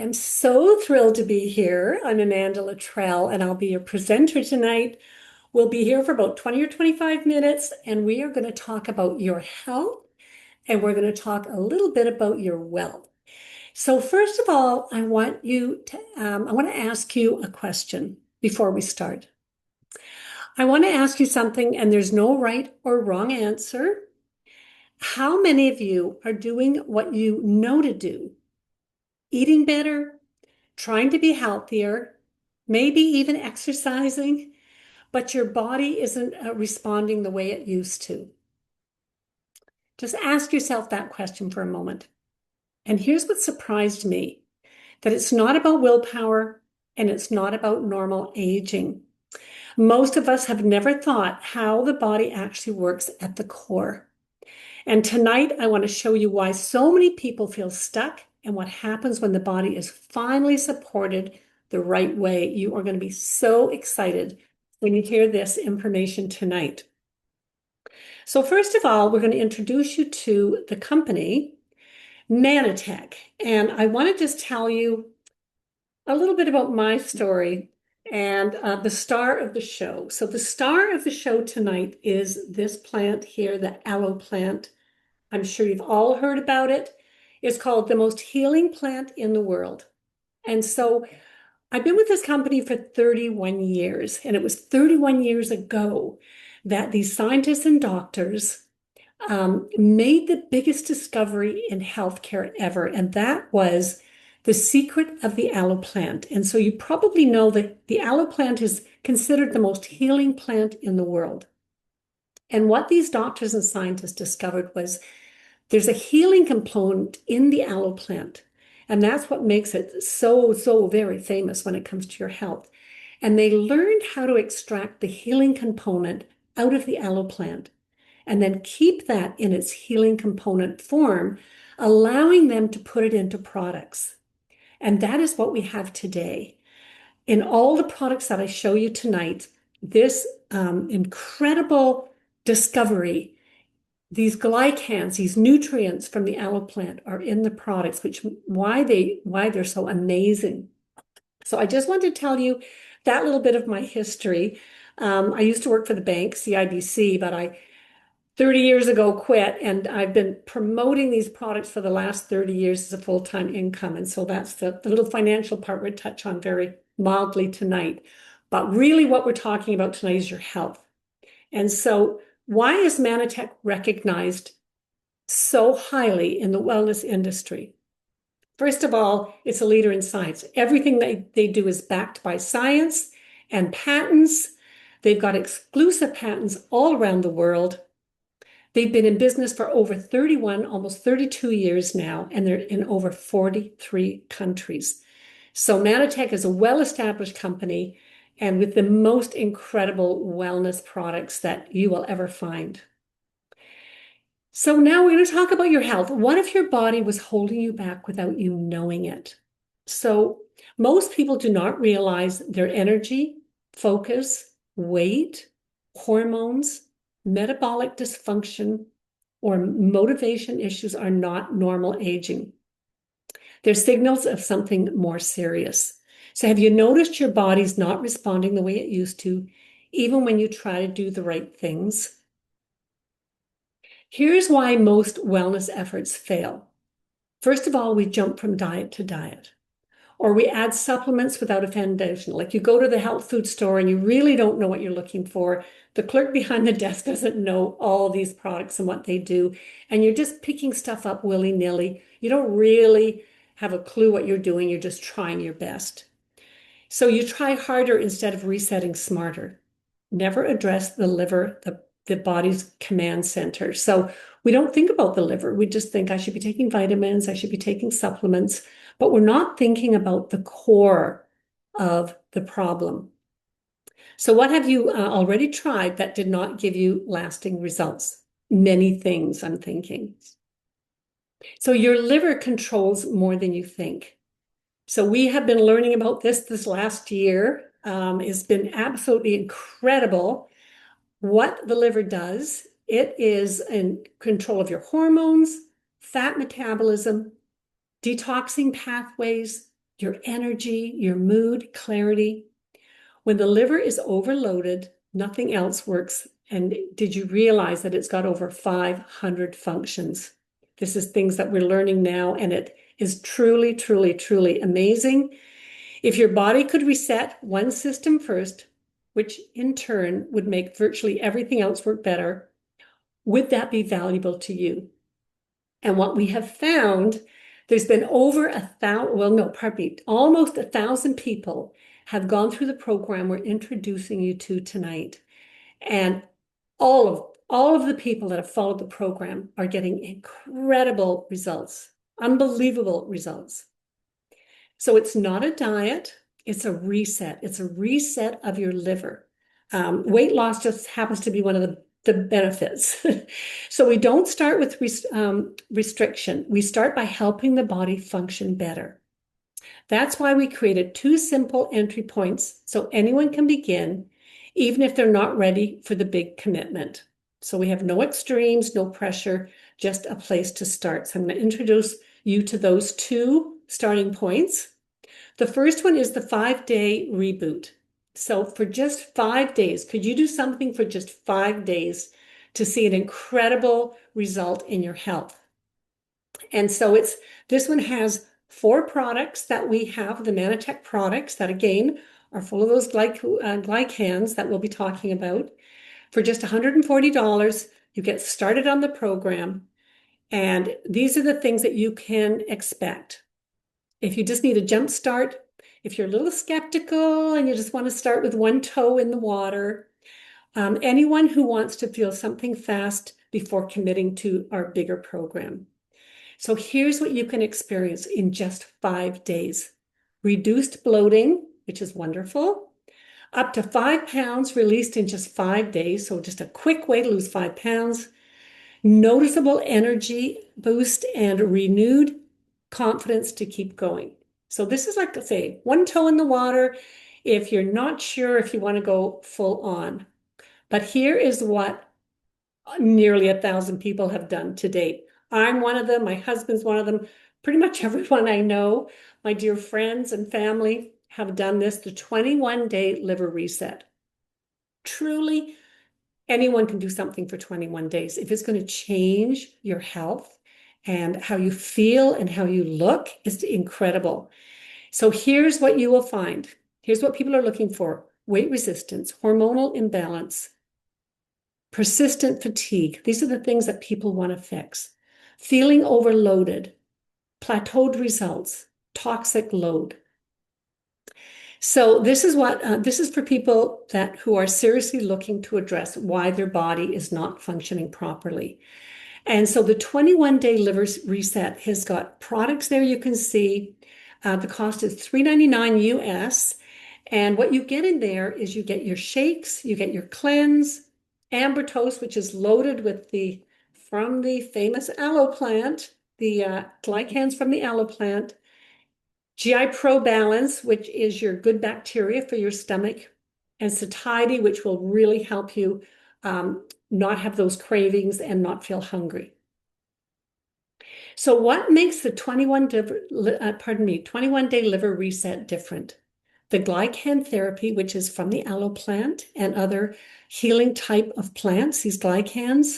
am so thrilled to be here. I'm Amanda Luttrell, and I'll be your presenter tonight. We'll be here for about 20 or 25 minutes, and we are going to talk about your health, and we're going to talk a little bit about your wealth. So first of all, I want to ask you a question before we start. I want to ask you something, and there's no right or wrong answer. How many of you are doing what you know to do? Eating better, trying to be healthier, maybe even exercising, but your body isn't responding the way it used to. Just ask yourself that question for a moment. And here's what surprised me, that it's not about willpower and it's not about normal aging. Most of us have never thought how the body actually works at the core. And tonight, I want to show you why so many people feel stuck and what happens when the body is finally supported the right way. You are going to be so excited when you hear this information tonight. So first of all, we're going to introduce you to the company, Mannatech. And I want to just tell you a little bit about my story and the star of the show. So the star of the show tonight is this plant here, the aloe plant. I'm sure you've all heard about it. It's called the most healing plant in the world. And so I've been with this company for 31 years, and it was 31 years ago that these scientists and doctors made the biggest discovery in healthcare ever, and that was the secret of the aloe plant. And so you probably know that the aloe plant is considered the most healing plant in the world. And what these doctors and scientists discovered was there's a healing component in the aloe plant, and that's what makes it so very famous when it comes to your health. And they learned how to extract the healing component out of the aloe plant and then keep that in its healing component form, allowing them to put it into products. And that is what we have today. In all the products that I show you tonight, this incredible discovery, these glycans, these nutrients from the aloe plant are in the products, which why they're so amazing. So I just wanted to tell you that little bit of my history. I used to work for the bank, CIBC, but I 30 years ago quit, and I've been promoting these products for the last 30 years as a full-time income. And so that's the little financial part we'll touch on very mildly tonight. But really what we're talking about tonight is your health. And so why is Mannatech recognized so highly in the wellness industry? First of all, it's a leader in science. Everything they do is backed by science and patents. They've got exclusive patents all around the world. They've been in business for over 31, almost 32 years now, and they're in over 43 countries. So Mannatech is a well-established company and with the most incredible wellness products that you will ever find. So now we're going to talk about your health. What if your body was holding you back without you knowing it? So most people do not realize their energy, focus, weight, hormones, metabolic dysfunction, or motivation issues are not normal aging. They're signals of something more serious. So have you noticed your body's not responding the way it used to, even when you try to do the right things? Here's why most wellness efforts fail. First of all, we jump from diet to diet, or we add supplements without a foundation. Like you go to the health food store and you really don't know what you're looking for. The clerk behind the desk doesn't know all these products and what they do, and you're just picking stuff up willy-nilly. You don't really have a clue what you're doing. You're just trying your best. So you try harder instead of resetting smarter. Never address the liver, the body's command center. So we don't think about the liver. We just think I should be taking vitamins, I should be taking supplements, but we're not thinking about the core of the problem. So what have you already tried that did not give you lasting results? Many things, I'm thinking. So your liver controls more than you think. So we have been learning about this last year. It's been absolutely incredible what the liver does. It is in control of your hormones, fat metabolism, detoxing pathways, your energy, your mood, clarity. When the liver is overloaded, nothing else works. And did you realize that it's got over 500 functions? This is things that we're learning now, and it is truly, truly, truly amazing. If your body could reset one system first, which in turn would make virtually everything else work better, would that be valuable to you? And what we have found, there's been over 1,000, well, no, pardon me, almost 1,000 people have gone through the program we're introducing you to tonight. And all of the people that have followed the program are getting incredible results, unbelievable results. So it's not a diet, it's a reset. It's a reset of your liver. Weight loss just happens to be one of the benefits. So we don't start with restriction. We start by helping the body function better. That's why we created 2 simple entry points so anyone can begin, even if they're not ready for the big commitment. So we have no extremes, no pressure, just a place to start. So I'm going to introduce you to those 2 starting points. The first one is the 5-day reboot. So for just 5 days, could you do something for just 5 days to see an incredible result in your health? And so this one has 4 products that we have, the Mannatech products that again are full of those glycans that we'll be talking about. For just $140, you get started on the program. And these are the things that you can expect. If you just need a jump start, if you're a little skeptical and you just want to start with one toe in the water, anyone who wants to feel something fast before committing to our bigger program. So here's what you can experience in just 5 days. Reduced bloating, which is wonderful. Up to 5 pounds released in just 5 days. So just a quick way to lose 5 pounds. Noticeable energy boost and renewed confidence to keep going. So this is like I say, one toe in the water if you're not sure if you want to go full on. But here is what nearly 1,000 people have done to date. I'm one of them. My husband's one of them. Pretty much everyone I know, my dear friends and family have done this, the 21-day liver reset. Truly, anyone can do something for 21 days. If it's going to change your health and how you feel and how you look, it's incredible. So here's what you will find. Here's what people are looking for: weight resistance, hormonal imbalance, persistent fatigue. These are the things that people want to fix. Feeling overloaded, plateaued results, toxic load. So this is for people who are seriously looking to address why their body is not functioning properly. And so the 21-day liver reset has got products there you can see. The cost is $3.99 US. And what you get in there is you get your shakes, you get your cleanse, Amber Toast, which is loaded with from the famous aloe plant, the glycans from the aloe plant, GI Pro Balance, which is your good bacteria for your stomach, and satiety, which will really help you not have those cravings and not feel hungry. So what makes the 21-day liver reset different? The glycan therapy, which is from the aloe plant and other healing type of plants, these glycans.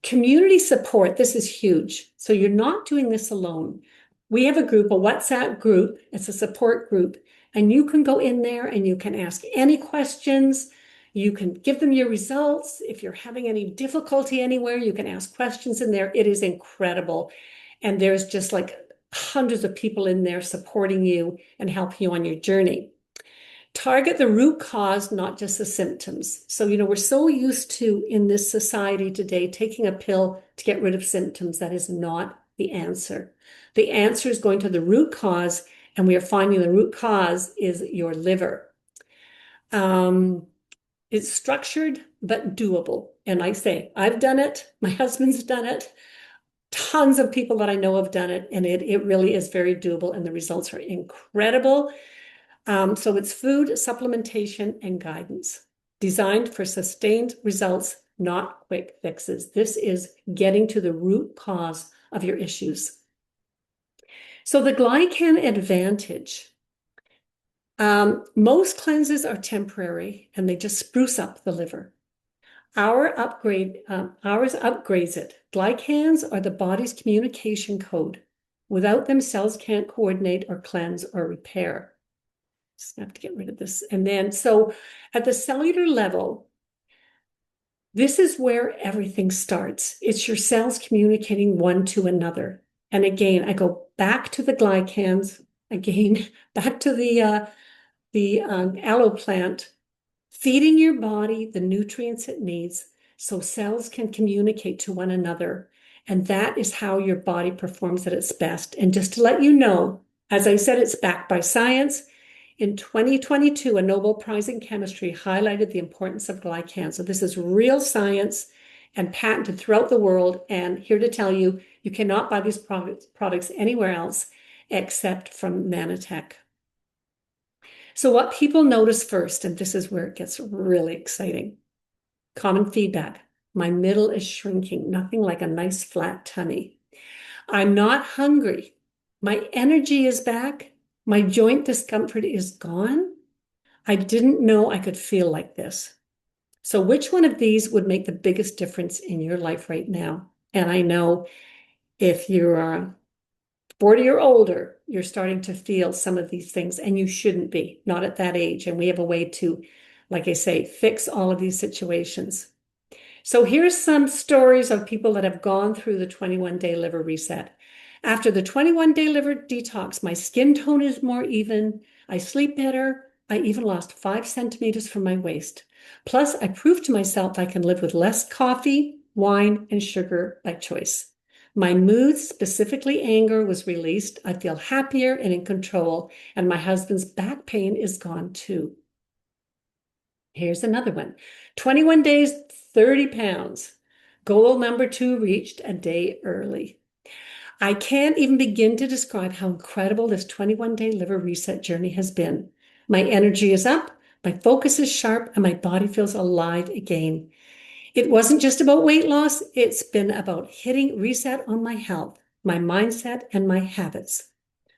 Community support, this is huge. So you're not doing this alone. We have a group, a WhatsApp group. It's a support group. And you can go in there and you can ask any questions. You can give them your results. If you're having any difficulty anywhere, you can ask questions in there. It is incredible. And there's just like hundreds of people in there supporting you and helping you on your journey. Target the root cause, not just the symptoms. So, we're so used to, in this society today, taking a pill to get rid of symptoms. That is not the answer. The answer is going to the root cause, and we are finding the root cause is your liver. It's structured, but doable. And I say, I've done it. My husband's done it. Tons of people that I know have done it, and it really is very doable, and the results are incredible. So it's food, supplementation, and guidance designed for sustained results, not quick fixes. This is getting to the root cause of your issues. So the glycan advantage. Most cleanses are temporary and they just spruce up the liver. Ours upgrades it. Glycans are the body's communication code. Without them, cells can't coordinate or cleanse or repair. Just have to get rid of this. And then, so at the cellular level, this is where everything starts. It's your cells communicating one to another. And again, I go back to the glycans, again, back to the aloe plant, feeding your body the nutrients it needs so cells can communicate to one another. And that is how your body performs at its best. And just to let you know, as I said, it's backed by science. In 2022, a Nobel Prize in Chemistry highlighted the importance of glycan. So this is real science and patented throughout the world. And here to tell you, you cannot buy these products anywhere else except from Manitech. So what people notice first, and this is where it gets really exciting, common feedback. My middle is shrinking, nothing like a nice flat tummy. I'm not hungry. My energy is back. My joint discomfort is gone. I didn't know I could feel like this. So which one of these would make the biggest difference in your life right now? And I know if you're 40 or older, you're starting to feel some of these things, and you shouldn't be, not at that age. And we have a way to, like I say, fix all of these situations. So here's some stories of people that have gone through the 21-day liver reset. After the 21-day liver detox, my skin tone is more even. I sleep better. I even lost 5 centimeters from my waist. Plus, I proved to myself I can live with less coffee, wine, and sugar by choice. My mood, specifically anger, was released. I feel happier and in control, and my husband's back pain is gone too. Here's another one. 21 days, 30 pounds. Goal number 2 reached a day early. I can't even begin to describe how incredible this 21-day liver reset journey has been. My energy is up, my focus is sharp, and my body feels alive again. It wasn't just about weight loss, it's been about hitting reset on my health, my mindset, and my habits.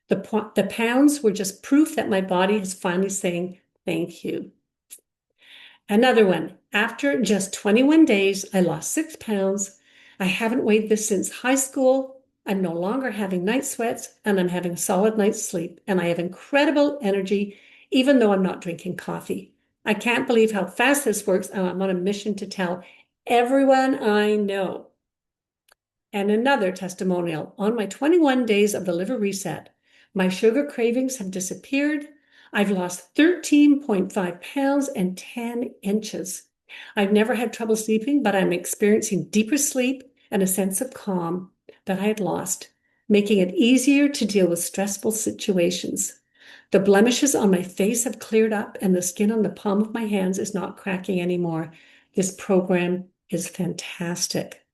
The pounds were just proof that my body is finally saying thank you. Another one. After just 21 days, I lost 6 pounds. I haven't weighed this since high school. I'm no longer having night sweats, and I'm having a solid night's sleep. And I have incredible energy, even though I'm not drinking coffee. I can't believe how fast this works, and I'm on a mission to tell everyone I know. And another testimonial. On my 21 days of the liver reset, my sugar cravings have disappeared. I've lost 13.5 pounds and 10 inches. I've never had trouble sleeping, but I'm experiencing deeper sleep and a sense of calm that I had lost, making it easier to deal with stressful situations. The blemishes on my face have cleared up, and the skin on the palm of my hands is not cracking anymore. This program is fantastic.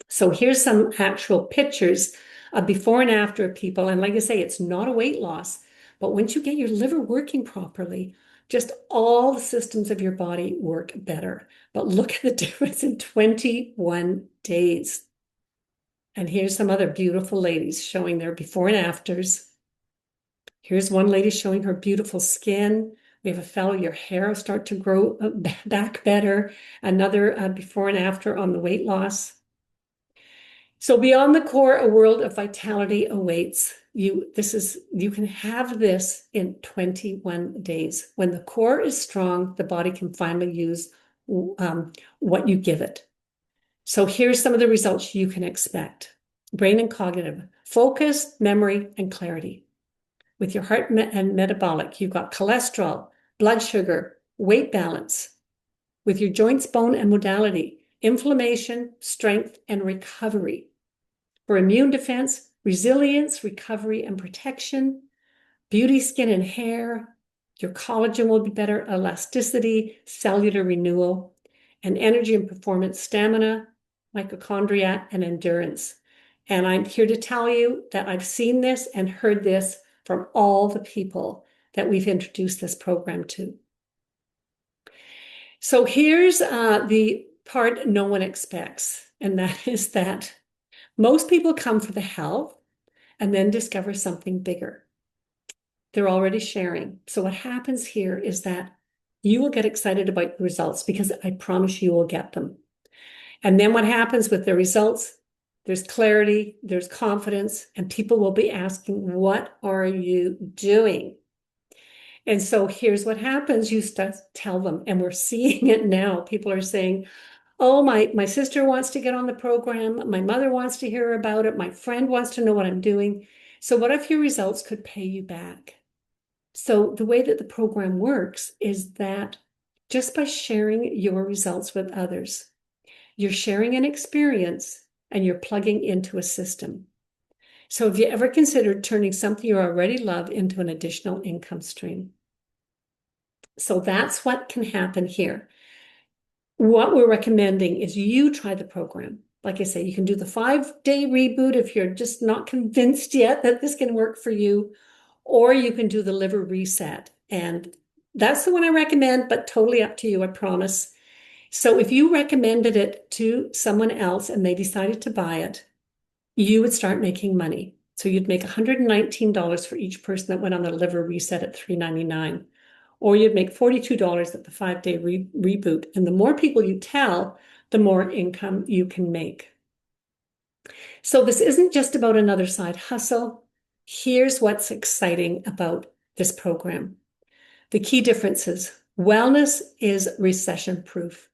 So here's some actual pictures of before and after people. And like I say, it's not a weight loss, but once you get your liver working properly, just all the systems of your body work better. But look at the difference in 21 days. And here's some other beautiful ladies showing their before and afters. Here's one lady showing her beautiful skin. We have a fellow, your hair will start to grow back better. Another before and after on the weight loss. So beyond the core, a world of vitality awaits. You can have this in 21 days. When the core is strong, the body can finally use what you give it. So here's some of the results you can expect. Brain and cognitive, focus, memory, and clarity. With your heart and metabolic, you've got cholesterol, blood sugar, weight balance. With your joints, bone, and modality, inflammation, strength, and recovery. For immune defense, resilience, recovery, and protection, beauty, skin, and hair, your collagen will be better, elasticity, cellular renewal, and energy and performance, stamina, mitochondria, and endurance. And I'm here to tell you that I've seen this and heard this from all the people that we've introduced this program to. So here's the part no one expects, and that is that most people come for the health, and then discover something bigger. They're already sharing. So what happens here is that you will get excited about the results because I promise you will get them. And then what happens with the results? There's clarity, there's confidence, and people will be asking, what are you doing? And so here's what happens. You start to tell them, and we're seeing it now. People are saying, oh, my sister wants to get on the program. My mother wants to hear about it. My friend wants to know what I'm doing. So what if your results could pay you back? So the way that the program works is that just by sharing your results with others, you're sharing an experience and you're plugging into a system. So have you ever considered turning something you already love into an additional income stream? So that's what can happen here. What we're recommending is you try the program. Like I say, you can do the 5-day reboot if you're just not convinced yet that this can work for you, or you can do the liver reset. And that's the one I recommend, but totally up to you, I promise. So if you recommended it to someone else and they decided to buy it, you would start making money. So you'd make $119 for each person that went on the liver reset at $3.99. Or you'd make $42 at the 5-day reboot. And the more people you tell, the more income you can make. So this isn't just about another side hustle. Here's what's exciting about this program. The key differences: wellness is recession proof.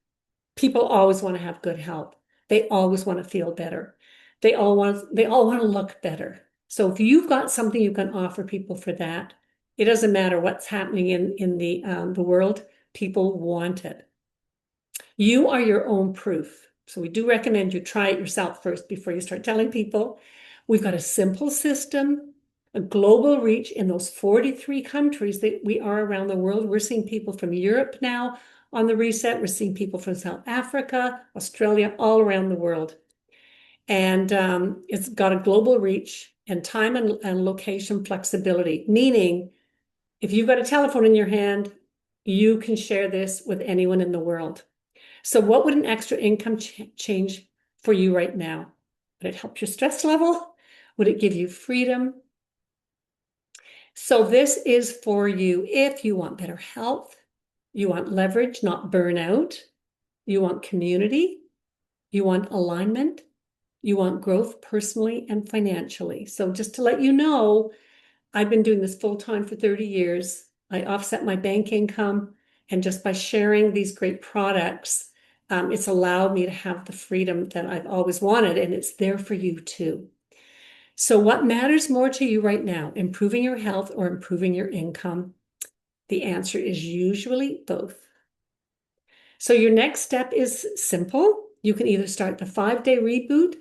People always want to have good health. They always want to feel better. They all want to look better. So if you've got something you can offer people for that, it doesn't matter what's happening in the world, people want it. You are your own proof. So we do recommend you try it yourself first before you start telling people. We've got a simple system, a global reach in those 43 countries that we are around the world. We're seeing people from Europe now on the reset. We're seeing people from South Africa, Australia, all around the world. And it's got a global reach and time and location flexibility, meaning if you've got a telephone in your hand, you can share this with anyone in the world. So what would an extra income change for you right now? Would it help your stress level? Would it give you freedom? So this is for you if you want better health, you want leverage, not burnout, you want community, you want alignment, you want growth personally and financially. So just to let you know, I've been doing this full time for 30 years. I offset my bank income, and just by sharing these great products, it's allowed me to have the freedom that I've always wanted, and it's there for you too. So what matters more to you right now, improving your health or improving your income? The answer is usually both. So your next step is simple. You can either start the 5-day reboot,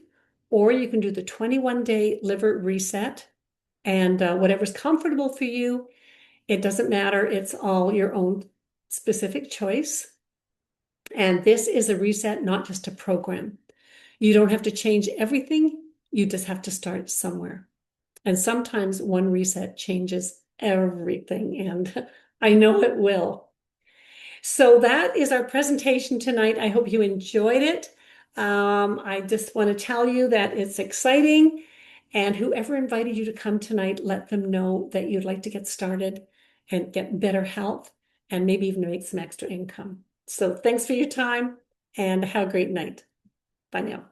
or you can do the 21-day liver reset, and whatever's comfortable for you. It doesn't matter. It's all your own specific choice. And this is a reset, not just a program. You don't have to change everything. You just have to start somewhere. And sometimes one reset changes everything, and I know it will. So that is our presentation tonight. I hope you enjoyed it. I just want to tell you that it's exciting, and whoever invited you to come tonight, let them know that you'd like to get started and get better health and maybe even make some extra income. So thanks for your time and have a great night. Bye now.